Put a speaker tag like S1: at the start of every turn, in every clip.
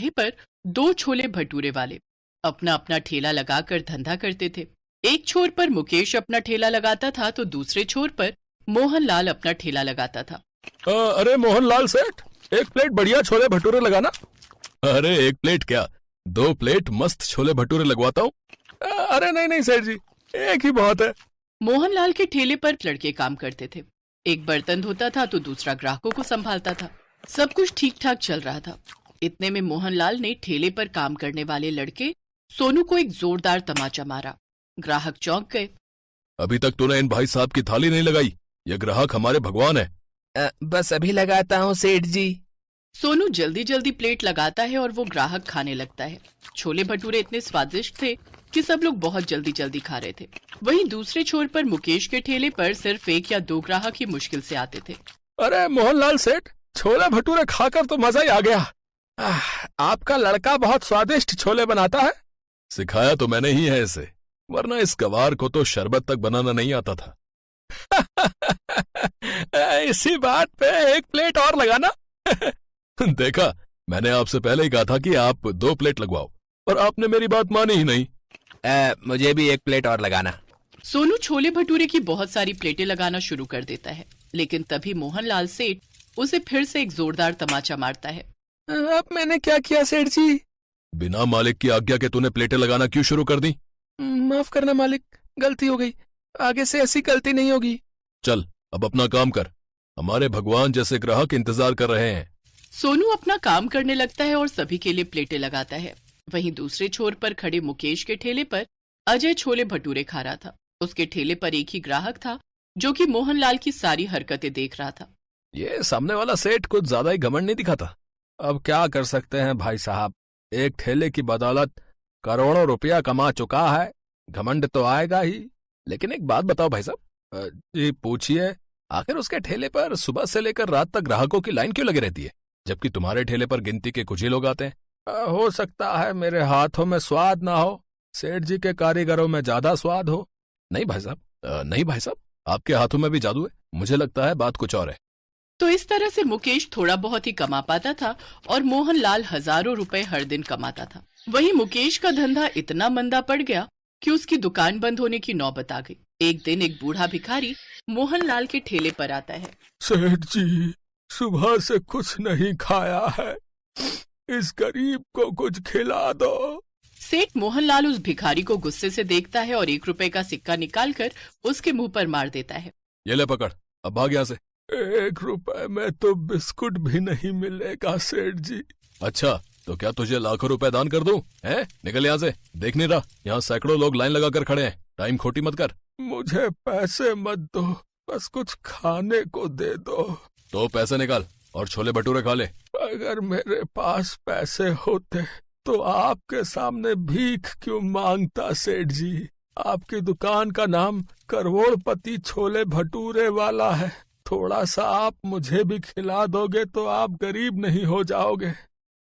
S1: वहीं पर दो छोले भटूरे वाले अपना अपना ठेला लगाकर धंधा करते थे। एक छोर पर मुकेश अपना ठेला लगाता था तो दूसरे छोर पर मोहनलाल अपना ठेला लगाता था।
S2: अरे मोहनलाल सेठ, एक प्लेट बढ़िया छोले भटूरे लगाना। अरे एक प्लेट क्या, 2 प्लेट मस्त छोले भटूरे लगवाता हूँ। अरे नहीं नहीं सेठ जी, एक ही बहुत है।
S1: मोहनलाल के ठेले पर लड़के काम करते थे। एक बर्तन धोता था तो दूसरा ग्राहकों को संभालता था। सब कुछ ठीक ठाक चल रहा था। इतने में मोहनलाल ने ठेले पर काम करने वाले लड़के सोनू को एक जोरदार तमाचा मारा। ग्राहक चौंक गए।
S2: अभी तक तूने इन भाई साहब की थाली नहीं लगाई, ये ग्राहक हमारे भगवान है।
S3: बस अभी लगाता हूँ सेठ जी।
S1: सोनू जल्दी जल्दी प्लेट लगाता है और वो ग्राहक खाने लगता है। छोले भटूरे इतने स्वादिष्ट थे कि सब लोग बहुत जल्दी जल्दी खा रहे थे। वहीं दूसरे छोर पर मुकेश के ठेले पर सिर्फ 1 या 2 ग्राहक ही मुश्किल से आते थे।
S2: अरे मोहनलाल सेठ, छोले भटूरे खाकर तो मजा ही आ गया। आपका लड़का बहुत स्वादिष्ट छोले बनाता है। सिखाया तो मैंने ही है इसे, वरना इस गवार को तो शरबत तक बनाना नहीं आता था। इसी बात पे 1 प्लेट और लगाना। देखा, मैंने आपसे पहले ही कहा था कि आप 2 प्लेट लगवाओ, और आपने मेरी बात मानी ही नहीं।
S3: मुझे भी 1 प्लेट और लगाना।
S1: सोनू छोले भटूरे की बहुत सारी प्लेटें लगाना शुरू कर देता है, लेकिन तभी मोहनलाल सेठ उसे फिर से एक जोरदार तमाचा मारता है।
S3: अब मैंने क्या किया सेठ जी?
S2: बिना मालिक की आज्ञा के तूने प्लेटें लगाना क्यों शुरू कर दी?
S3: माफ करना मालिक, गलती हो गई, आगे से ऐसी गलती नहीं होगी।
S2: चल अब अपना काम कर, हमारे भगवान जैसे ग्राहक इंतजार कर रहे हैं।
S1: सोनू अपना काम करने लगता है और सभी के लिए प्लेटें लगाता है। वहीं दूसरे छोर पर खड़े मुकेश के ठेले पर अजय छोले भटूरे खा रहा था। उसके ठेले पर एक ही ग्राहक था जो कि मोहनलाल की सारी हरकतें देख रहा था।
S2: ये सामने वाला सेठ कुछ ज्यादा ही घमंड नहीं दिखाता। अब क्या कर सकते हैं भाई साहब, एक ठेले की बदौलत करोड़ों रुपया कमा चुका है, घमंड तो आएगा ही। लेकिन एक बात बताओ भाई साहब जी, पूछिए, आखिर उसके ठेले पर सुबह से लेकर रात तक ग्राहकों की लाइन क्यों लगी रहती है, जबकि तुम्हारे ठेले पर गिनती के कुछ ही लोग आते हैं? हो सकता है मेरे हाथों में स्वाद ना हो, सेठ जी के कारीगरों में ज्यादा स्वाद हो। नहीं भाई साहब, नहीं भाई साहब, आपके हाथों में भी जादू है। मुझे लगता है बात कुछ और है।
S1: तो इस तरह से मुकेश थोड़ा बहुत ही कमा पाता था और मोहनलाल हजारों रुपए हर दिन कमाता था। वहीं मुकेश का धंधा इतना मंदा पड़ गया कि उसकी दुकान बंद होने की नौबत आ गई। एक दिन एक बूढ़ा भिखारी मोहनलाल के ठेले पर आता है।
S2: सेठ जी, सुबह से कुछ नहीं खाया है, इस गरीब को कुछ खिला दो।
S1: सेठ मोहनलाल उस भिखारी को गुस्से से देखता है और 1 रुपए का सिक्का निकालकर उसके मुंह पर मार देता है।
S2: ये ले पकड़, अब भाग यहाँ से। 1 रुपए में तो बिस्कुट भी नहीं मिलेगा सेठ जी। अच्छा, तो क्या तुझे लाखों रुपए दान कर दूं? हैं? निकल यहाँ से, देख नहीं रहा यहाँ सैकड़ों लोग लाइन लगा कर खड़े हैं। टाइम खोटी मत कर। मुझे पैसे मत दो, बस कुछ खाने को दे दो। तो पैसे निकाल और छोले भटूरे खा ले। अगर मेरे पास पैसे होते तो आपके सामने भीख क्यों मांगता सेठ जी? आपकी दुकान का नाम करोड़पति छोले भटूरे वाला है। थोड़ा सा आप मुझे भी खिला दोगे तो आप गरीब नहीं हो जाओगे।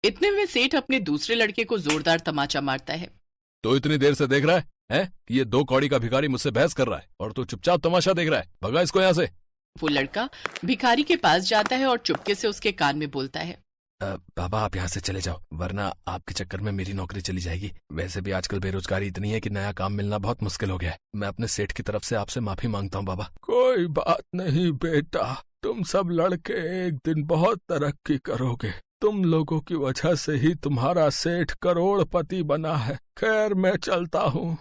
S1: इतने में सेठ अपने दूसरे लड़के को जोरदार तमाचा मारता है।
S2: तो इतनी देर से देख रहा है कि ये 2 कौड़ी का भिखारी मुझसे बहस कर रहा है और तू चुपचाप तमाशा देख रहा है। भगा इसको यहाँ से।
S1: वो लड़का भिखारी के पास जाता है और चुपके से उसके कान में बोलता है,
S3: बाबा आप यहाँ से चले जाओ, वरना आपके चक्कर में मेरी नौकरी चली जाएगी। वैसे भी आजकल बेरोजगारी इतनी है कि नया काम मिलना बहुत मुश्किल हो गया है। मैं अपने सेठ की तरफ से आपसे माफी मांगता हूँ बाबा। कोई बात नहीं बेटा, तुम सब लड़के एक दिन बहुत तरक्की करोगे। तुम लोगों की वजह से ही तुम्हारा सेठ करोड़पति बना है। खैर मैं चलता हूँ।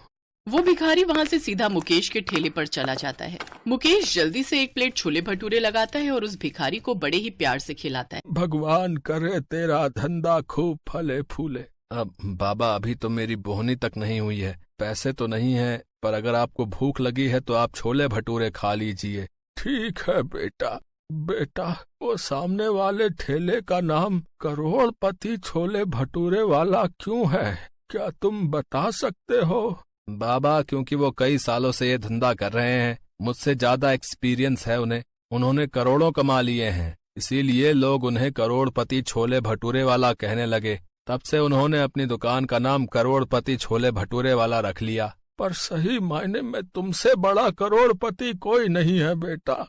S1: वो भिखारी वहाँ से सीधा मुकेश के ठेले पर चला जाता है। मुकेश जल्दी से 1 प्लेट छोले भटूरे लगाता है और उस भिखारी को बड़े ही प्यार से खिलाता है।
S2: भगवान करे तेरा धंधा खूब फले फूले। अब बाबा, अभी तो मेरी बोहनी तक नहीं हुई है, पैसे तो नहीं है, पर अगर आपको भूख लगी है तो आप छोले भटूरे खा लीजिए। ठीक है बेटा। बेटा, वो सामने वाले ठेले का नाम करोड़पति छोले भटूरे वाला क्यों है, क्या तुम बता सकते हो? बाबा, क्योंकि वो कई सालों से ये धंधा कर रहे हैं, मुझसे ज्यादा एक्सपीरियंस है उन्हें। उन्होंने करोड़ों कमा लिए हैं, इसीलिए लोग उन्हें करोड़पति छोले भटूरे वाला कहने लगे। तब से उन्होंने अपनी दुकान का नाम करोड़पति छोले भटूरे वाला रख लिया। पर सही मायने में तुमसे बड़ा करोड़पति कोई नहीं है बेटा।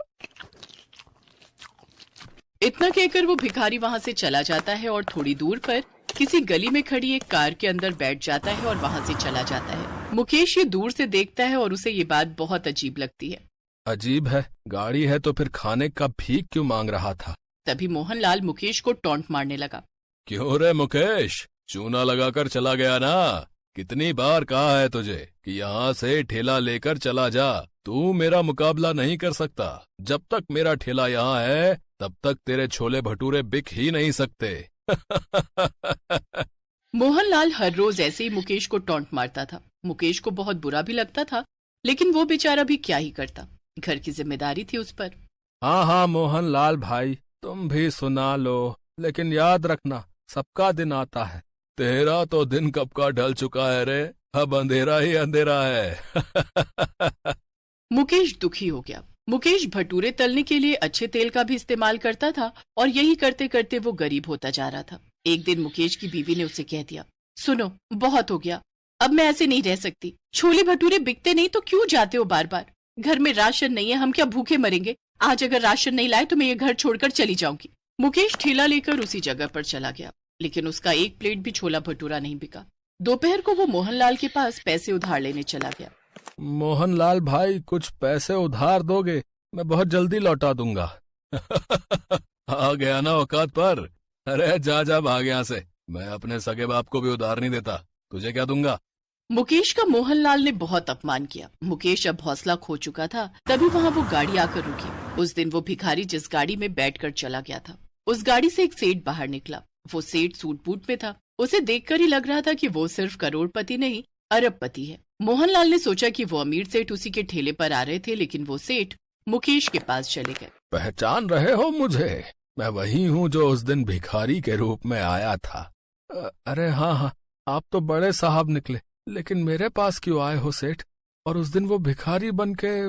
S1: इतना कहकर वो भिखारी वहाँ से चला जाता है और थोड़ी दूर पर किसी गली में खड़ी एक कार के अंदर बैठ जाता है और वहां से चला जाता है। मुकेश ये दूर से देखता है और उसे ये बात बहुत अजीब लगती है।
S2: अजीब है, गाड़ी है तो फिर खाने का भीख क्यों मांग रहा था?
S1: तभी मोहनलाल मुकेश को टॉन्ट मारने लगा।
S2: क्यों रे मुकेश, चूना लगाकर चला गया ना? कितनी बार कहा है तुझे कि यहाँ से ठेला लेकर चला जा। तू मेरा मुकाबला नहीं कर सकता। जब तक मेरा ठेला यहाँ है तब तक तेरे छोले भटूरे बिक ही नहीं सकते।
S1: मोहनलाल हर रोज ऐसे ही मुकेश को टॉन्ट मारता था। मुकेश को बहुत बुरा भी लगता था, लेकिन वो बेचारा भी क्या ही करता, घर की जिम्मेदारी थी उस पर।
S2: हाँ हाँ मोहनलाल भाई, तुम भी सुना लो, लेकिन याद रखना सबका दिन आता है। तेरा तो दिन कब का ढल चुका है रे, अब अंधेरा ही अंधेरा है।
S1: मुकेश दुखी हो गया। मुकेश भटूरे तलने के लिए अच्छे तेल का भी इस्तेमाल करता था और यही करते करते वो गरीब होता जा रहा था। एक दिन मुकेश की बीवी ने उसे कह दिया, सुनो बहुत हो गया, अब मैं ऐसे नहीं रह सकती। छोले भटूरे बिकते नहीं तो क्यों जाते हो बार बार? घर में राशन नहीं है, हम क्या भूखे मरेंगे? आज अगर राशन नहीं लाए तो मैं ये घर छोड़कर चली जाऊंगी। मुकेश ठेला लेकर उसी जगह पर चला गया, लेकिन उसका एक प्लेट भी छोला भटूरा नहीं बिका। दोपहर को वो मोहनलाल के पास पैसे उधार लेने चला गया।
S2: मोहनलाल भाई, कुछ पैसे उधार दोगे? मैं बहुत जल्दी लौटा दूंगा। आ गया ना औकात पर? अरे जा जा भाग यहाँ से, मैं अपने सगे बाप को भी उधार नहीं देता, तुझे क्या दूंगा?
S1: मुकेश का मोहनलाल ने बहुत अपमान किया। मुकेश अब हौसला खो चुका था। तभी वहाँ वो गाड़ी आकर रुकी। उस दिन वो भिखारी जिस गाड़ी में बैठकर चला गया था, उस गाड़ी से एक सेठ बाहर निकला। वो सेठ सूट बूट में था। उसे देखकर ही लग रहा था कि वो सिर्फ करोड़पति नहीं, अरबपति है। मोहनलाल ने सोचा कि वो अमीर सेठ उसी के ठेले पर आ रहे थे, लेकिन वो सेठ मुकेश के पास चले गए।
S2: पहचान रहे हो मुझे? मैं वही हूँ जो उस दिन भिखारी के रूप में आया था। अरे हाँ हाँ, आप तो बड़े साहब निकले, लेकिन मेरे पास क्यों आए हो सेठ? और उस दिन वो भिखारी बन के?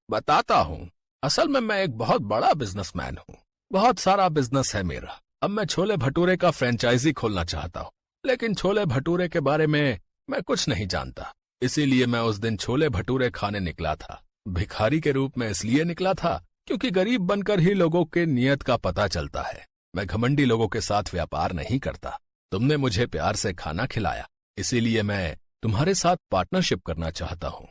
S2: बताता हूँ। असल में मैं एक बहुत बड़ा बिजनेसमैन हूँ, बहुत सारा बिजनेस है मेरा। अब मैं छोले भटूरे का फ्रेंचाइजी खोलना चाहता हूँ, लेकिन छोले भटूरे के बारे में मैं कुछ नहीं जानता। इसीलिए मैं उस दिन छोले भटूरे खाने निकला था। भिखारी के रूप में इसलिए निकला था क्योंकि गरीब बनकर ही लोगों के नियत का पता चलता है। मैं घमंडी लोगों के साथ व्यापार नहीं करता। तुमने मुझे प्यार से खाना खिलाया, इसीलिए मैं तुम्हारे साथ पार्टनरशिप करना चाहता हूँ।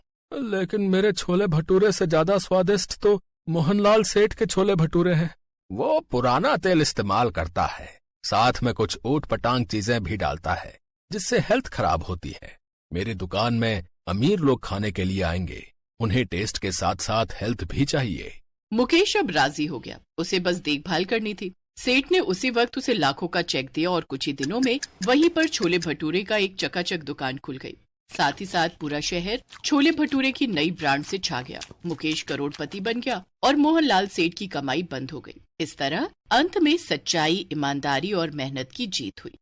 S2: लेकिन मेरे छोले भटूरे से ज्यादा स्वादिष्ट तो मोहनलाल सेठ के छोले भटूरे हैं। वो पुराना तेल इस्तेमाल करता है, साथ में कुछ ऊट पटांग चीजें भी डालता है, जिससे हेल्थ खराब होती है। मेरी दुकान में अमीर लोग खाने के लिए आएंगे, उन्हें टेस्ट के साथ साथ हेल्थ भी चाहिए।
S1: मुकेश अब राजी हो गया, उसे बस देखभाल करनी थी। सेठ ने उसी वक्त उसे लाखों का चेक दिया और कुछ ही दिनों में वहीं पर छोले भटूरे का एक चकाचक दुकान खुल गई। साथ ही साथ पूरा शहर छोले भटूरे की नई ब्रांड से छा गया। मुकेश करोड़पति बन गया और मोहनलाल सेठ की कमाई बंद हो गई। इस तरह अंत में सच्चाई, ईमानदारी और मेहनत की जीत हुई।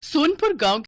S1: सोनपुर गांव